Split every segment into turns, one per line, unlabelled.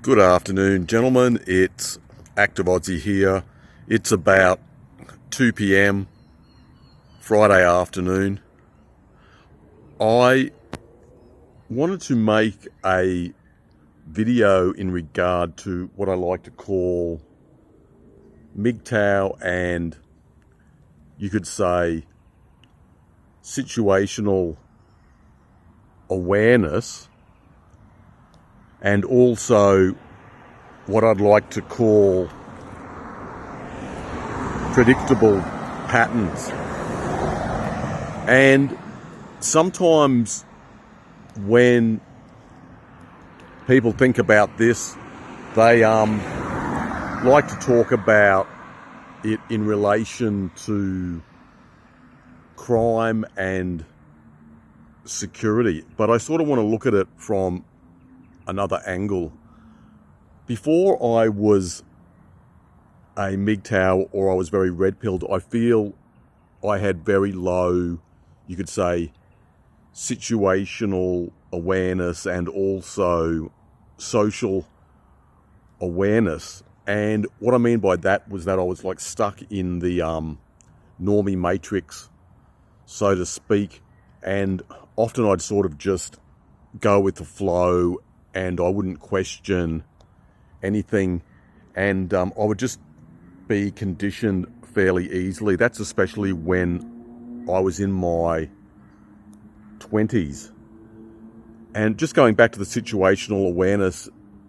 Good afternoon, gentlemen. It's Active Aussie here. It's about 2 p.m. Friday afternoon. I wanted to make a video in regard to what I like to call MGTOW and you could say situational awareness, and also what I'd like to call predictable patterns. And sometimes when people think about this, they like to talk about it in relation to crime and security, but I sort of want to look at it from another angle. Before I was a MGTOW or I was very red-pilled, I feel I had very low, you could say, situational awareness and also social awareness. And what I mean by that was that I was like stuck in the normie matrix, so to speak, and often I'd sort of just go with the flow and I wouldn't question anything, and I would just be conditioned fairly easily. That's especially when I was in my 20s. And just going back to the situational awareness,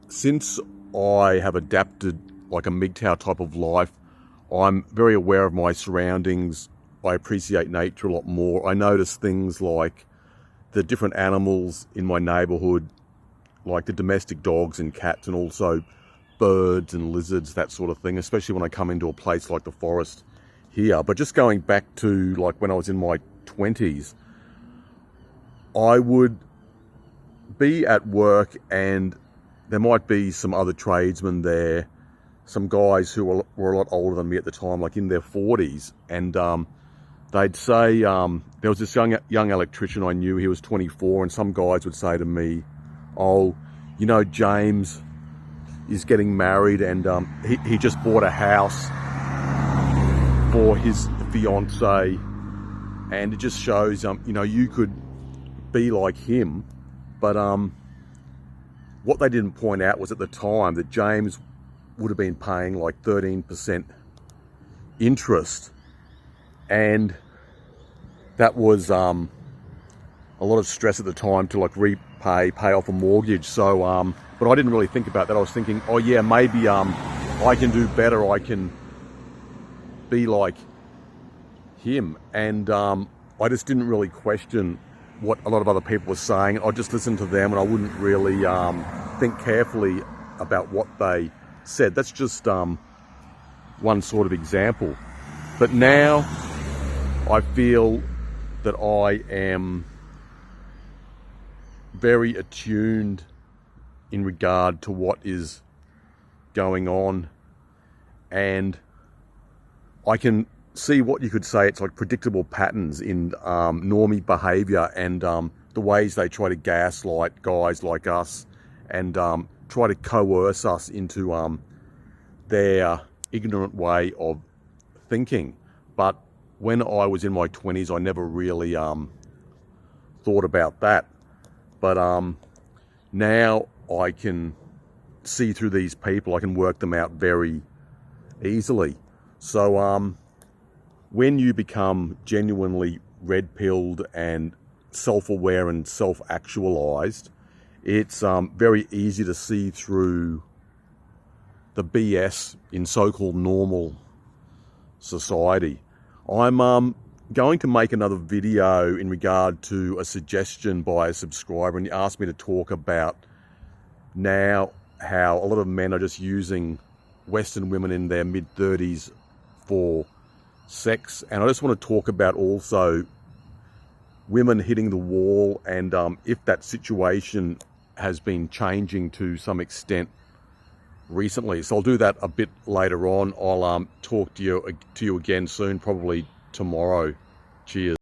since I have adapted like a MGTOW type of life, I'm very aware of my surroundings. I appreciate nature a lot more. I notice things like the different animals in my neighborhood, like the domestic dogs and cats, and also birds and lizards, that sort of thing, especially when I come into a place like the forest here. But just going back to like when I was in my 20s, I would be at work and there might be some other tradesmen there, some guys who were a lot older than me at the time, like in their 40s, and they'd say, there was this young electrician I knew, he was 24, and some guys would say to me, "Oh, you know, James is getting married and he just bought a house for his fiance, and it just shows, you know, you could be like him." But what they didn't point out was at the time that James would have been paying like 13% interest, and that was a lot of stress at the time to like pay off a mortgage. So but I didn't really think about that. I was thinking, oh yeah, maybe I can do better, I can be like him. And I just didn't really question what a lot of other people were saying. I just listened to them and I wouldn't really think carefully about what they said. That's just one sort of example. But now I feel that I am very attuned in regard to what is going on, and I can see what you could say it's like predictable patterns in normie behavior and the ways they try to gaslight guys like us and try to coerce us into their ignorant way of thinking. But when I was in my 20s, I never really thought about that. But now I can see through these people. I can work them out very easily. So when you become genuinely red-pilled and self-aware and self-actualized, it's very easy to see through the BS in so-called normal society. I'm going to make another video in regard to a suggestion by a subscriber, and he asked me to talk about now how a lot of men are just using Western women in their mid-30s for sex. And I just want to talk about also women hitting the wall, and if that situation has been changing to some extent recently. So I'll do that a bit later on. I'll talk to you again soon, probably tomorrow. Cheers.